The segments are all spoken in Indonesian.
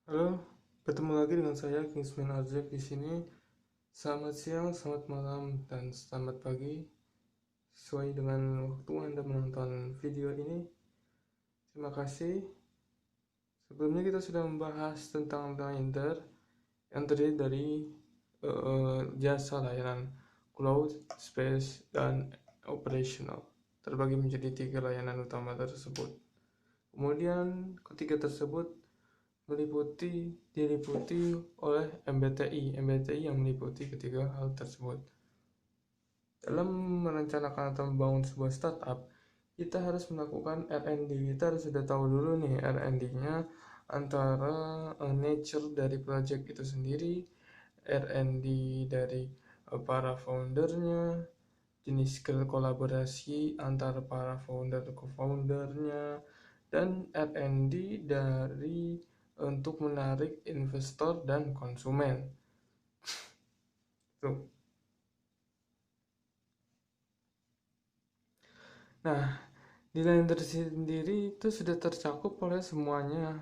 Halo, ketemu lagi dengan saya Kingsman Arjek di sini. Selamat siang, selamat malam, dan selamat pagi. Sesuai dengan waktu Anda menonton video ini. Terima kasih. Sebelumnya kita sudah membahas tentang Blender yang terdiri dari jasa layanan cloud, space, dan operational. Terbagi menjadi 3 layanan utama tersebut. Kemudian ketiga tersebut diliputi oleh MBTI yang meliputi ketiga hal tersebut. Dalam merencanakan atau membangun sebuah startup, kita harus melakukan R&D. Kita harus sudah tahu dulu nih R&D-nya, antara nature dari project itu sendiri, R&D dari para foundernya, jenis skill kolaborasi antara para founder co-foundernya, dan R&D dari untuk menarik investor dan konsumen. Tuh. Nah, di Blender sendiri itu sudah tercakup oleh semuanya.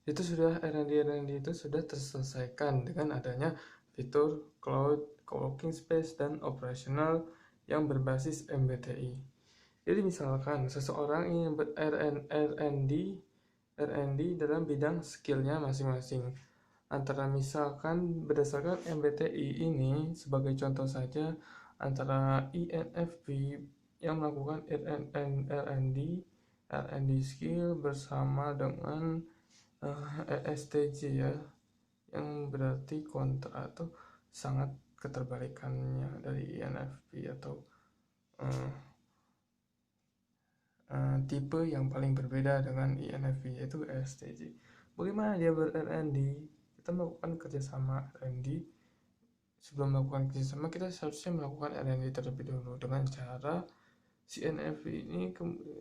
Itu sudah R&D itu sudah terselesaikan dengan adanya fitur cloud, co-working space, dan operational yang berbasis MBTI. Jadi misalkan seseorang ingin R&D dalam bidang skillnya masing-masing. Antara misalkan berdasarkan MBTI ini sebagai contoh saja, antara INFP yang melakukan R&D skill bersama dengan ESTJ ya, yang berarti kontra atau sangat keterbalikannya dari INFP atau tipe yang paling berbeda dengan INFP yaitu ESTJ. Bagaimana dia ber-R&D? Kita melakukan kerjasama R&D. Sebelum melakukan kerjasama, kita seharusnya melakukan R&D terlebih dahulu dengan cara si NFP ini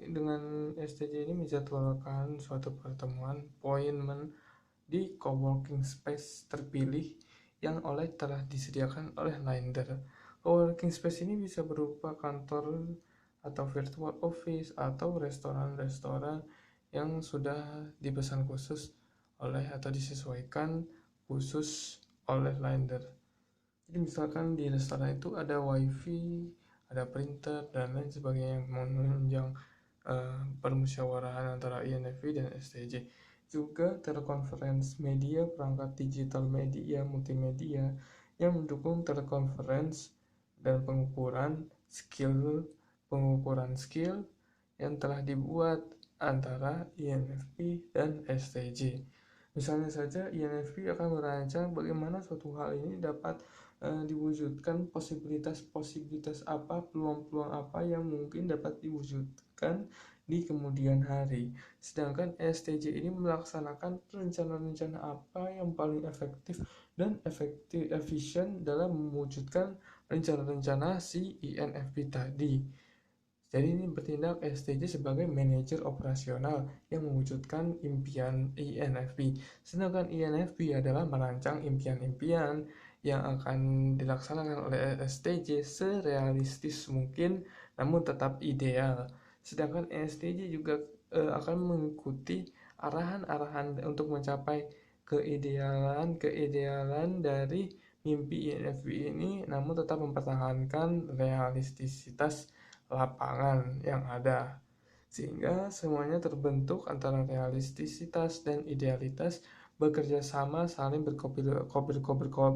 dengan STJ ini menjadwalkan suatu pertemuan appointment di coworking space terpilih yang telah disediakan oleh Blender. Coworking space ini bisa berupa kantor atau virtual office atau restoran-restoran yang sudah dipesan khusus oleh atau disesuaikan khusus oleh Blender. Jadi misalkan di restoran itu ada wifi, ada printer, dan lain sebagainya yang menunjang permusyawarahan antara INFP dan STJ. Juga teleconference media, perangkat digital media, multimedia yang mendukung teleconference dan pengukuran skill yang telah dibuat antara INFP dan STJ. Misalnya saja INFP akan merancang bagaimana suatu hal ini dapat diwujudkan, posibilitas apa, peluang-peluang apa yang mungkin dapat diwujudkan di kemudian hari. Sedangkan STJ ini melaksanakan rencana-rencana apa yang paling efektif dan efisien dalam mewujudkan rencana-rencana si INFP tadi. Jadi ini bertindak STJ sebagai manajer operasional yang mewujudkan impian INFP. Sedangkan INFP adalah merancang impian-impian yang akan dilaksanakan oleh STJ serealistis mungkin namun tetap ideal. Sedangkan STJ juga akan mengikuti arahan-arahan untuk mencapai keidealan dari mimpi INFP ini namun tetap mempertahankan realistisitas lapangan yang ada, sehingga semuanya terbentuk antara realistisitas dan idealitas, bekerja sama, saling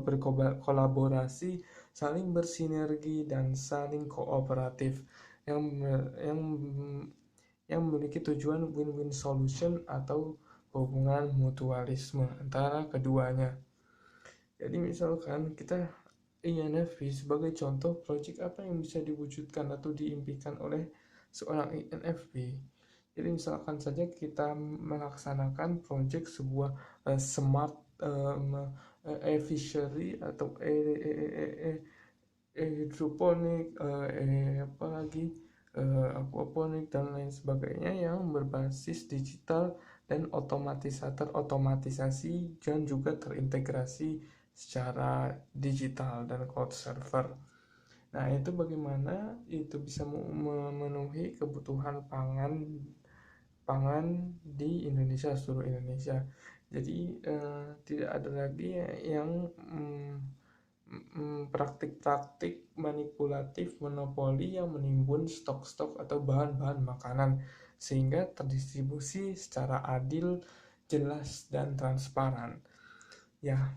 berkolaborasi, saling bersinergi, dan saling kooperatif yang yang yang memiliki tujuan win-win solution atau hubungan mutualisme antara keduanya. Jadi misalkan kita INFP sebagai contoh project apa yang bisa diwujudkan atau diimpikan oleh seorang INFP. Jadi misalkan saja kita melaksanakan project sebuah smart fishery atau hidroponik, apalagi aquaponik dan lain sebagainya yang berbasis digital dan otomatisasi dan juga terintegrasi secara digital dan cloud server. Nah, itu bagaimana itu bisa memenuhi kebutuhan pangan di Indonesia, seluruh Indonesia. Jadi tidak ada lagi yang praktik-praktik manipulatif monopoli yang menimbun stok-stok atau bahan-bahan makanan sehingga terdistribusi secara adil, jelas, dan transparan. Ya,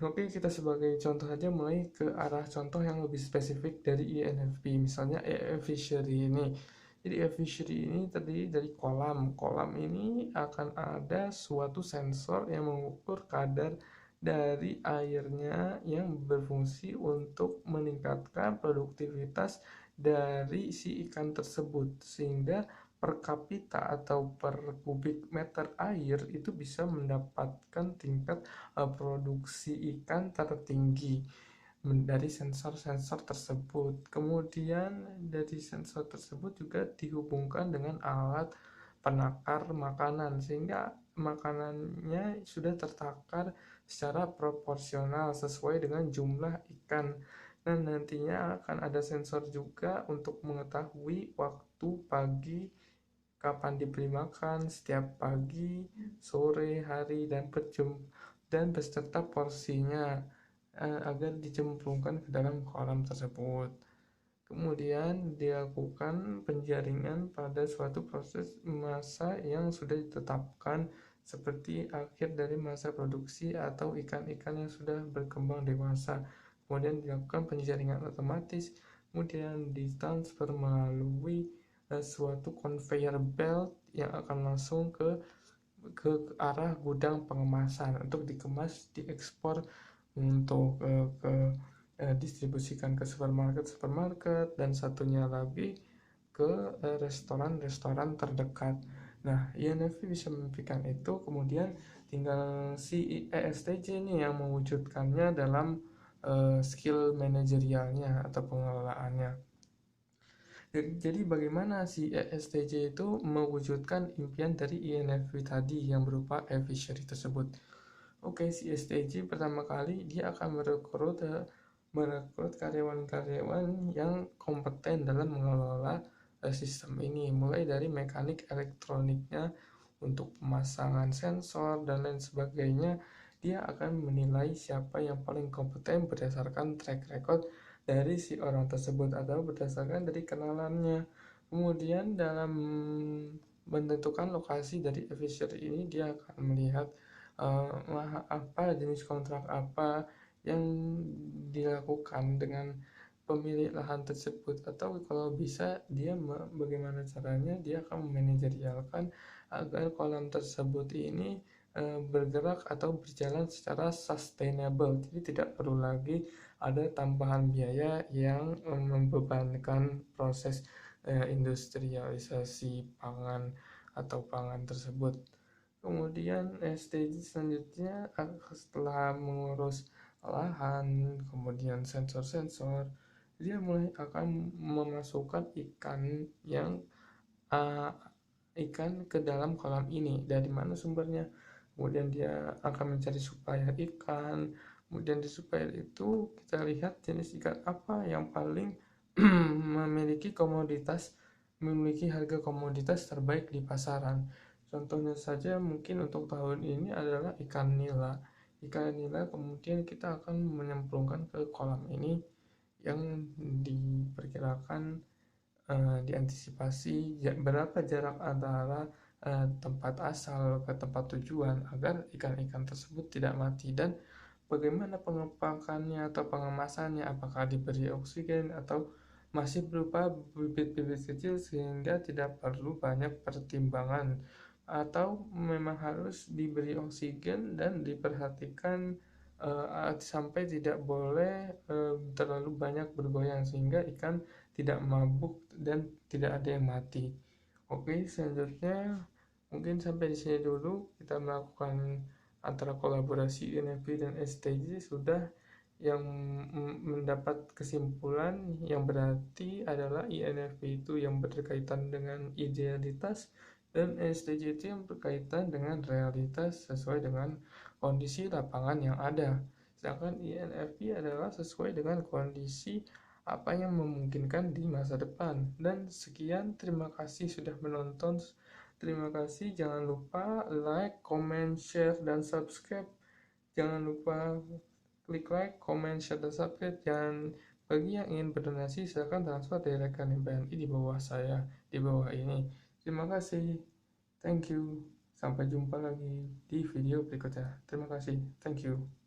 oke, kita sebagai contoh aja mulai ke arah contoh yang lebih spesifik dari INFP, misalnya e-fishery ini. Jadi e-fishery ini terdiri dari kolam. Kolam ini akan ada suatu sensor yang mengukur kadar dari airnya yang berfungsi untuk meningkatkan produktivitas dari si ikan tersebut, sehingga per kapita atau per kubik meter air itu bisa mendapatkan tingkat produksi ikan tertinggi dari sensor-sensor tersebut. Kemudian dari sensor tersebut juga dihubungkan dengan alat penakar makanan sehingga makanannya sudah tertakar secara proporsional sesuai dengan jumlah ikan. Dan nantinya akan ada sensor juga untuk mengetahui waktu pagi kapan diberi makan setiap pagi, sore, hari, dan beserta porsinya agar dicemplungkan ke dalam kolam tersebut. Kemudian dilakukan penjaringan pada suatu proses masa yang sudah ditetapkan seperti akhir dari masa produksi atau ikan-ikan yang sudah berkembang dewasa. Kemudian dilakukan penjaringan otomatis, kemudian ditransfer melalui suatu conveyor belt yang akan langsung ke arah gudang pengemasan untuk dikemas, diekspor untuk distribusikan ke supermarket dan satunya lagi ke restoran-restoran terdekat. Nah, INFP bisa memimpikan itu, kemudian tinggal si ESTJ nih yang mewujudkannya dalam skill manajerialnya atau pengelolaannya. Jadi bagaimana si ESTJ itu mewujudkan impian dari INFP tadi yang berupa e-fishery tersebut? Oke, si ESTJ pertama kali dia akan merekrut karyawan-karyawan yang kompeten dalam mengelola sistem ini, mulai dari mekanik elektroniknya untuk pemasangan sensor dan lain sebagainya. Dia akan menilai siapa yang paling kompeten berdasarkan track record dari si orang tersebut atau berdasarkan dari kenalannya. Kemudian dalam menentukan lokasi dari e-fishery ini dia akan melihat apa jenis kontrak apa yang dilakukan dengan pemilik lahan tersebut, atau kalau bisa dia bagaimana caranya dia akan memanajerialkan agar kolam tersebut ini bergerak atau berjalan secara sustainable. Jadi tidak perlu lagi ada tambahan biaya yang membebankan proses industrialisasi pangan atau pangan tersebut. Kemudian stage selanjutnya setelah mengurus lahan, kemudian sensor-sensor, dia mulai akan memasukkan uh, ikan ke dalam kolam ini. Dari mana sumbernya? Kemudian dia akan mencari supplier ikan. Kemudian di supplier itu kita lihat jenis ikan apa yang paling memiliki harga komoditas terbaik di pasaran. Contohnya saja mungkin untuk tahun ini adalah ikan nila. Ikan nila kemudian kita akan menyemplungkan ke kolam ini yang diperkirakan diantisipasi berapa jarak antara tempat asal ke tempat tujuan agar ikan-ikan tersebut tidak mati, dan bagaimana pengepakannya atau pengemasannya, apakah diberi oksigen atau masih berupa bibit-bibit kecil sehingga tidak perlu banyak pertimbangan, atau memang harus diberi oksigen dan diperhatikan sampai tidak boleh terlalu banyak bergoyang sehingga ikan tidak mabuk dan tidak ada yang mati. Oke, selanjutnya mungkin sampai di sini dulu kita melakukan antara kolaborasi INFP dan STJ sudah yang mendapat kesimpulan yang berarti adalah INFP itu yang berkaitan dengan idealitas dan STJ itu yang berkaitan dengan realitas sesuai dengan kondisi lapangan yang ada. Sedangkan INFP adalah sesuai dengan kondisi apa yang memungkinkan di masa depan. Dan sekian, terima kasih sudah menonton Terima kasih. Jangan lupa like, comment, share, dan subscribe. Jangan lupa klik like, comment, share, dan subscribe. Dan bagi yang ingin berdonasi, silakan transfer dari rekening BNI di bawah saya, di bawah ini. Terima kasih. Thank you. Sampai jumpa lagi di video berikutnya. Terima kasih. Thank you.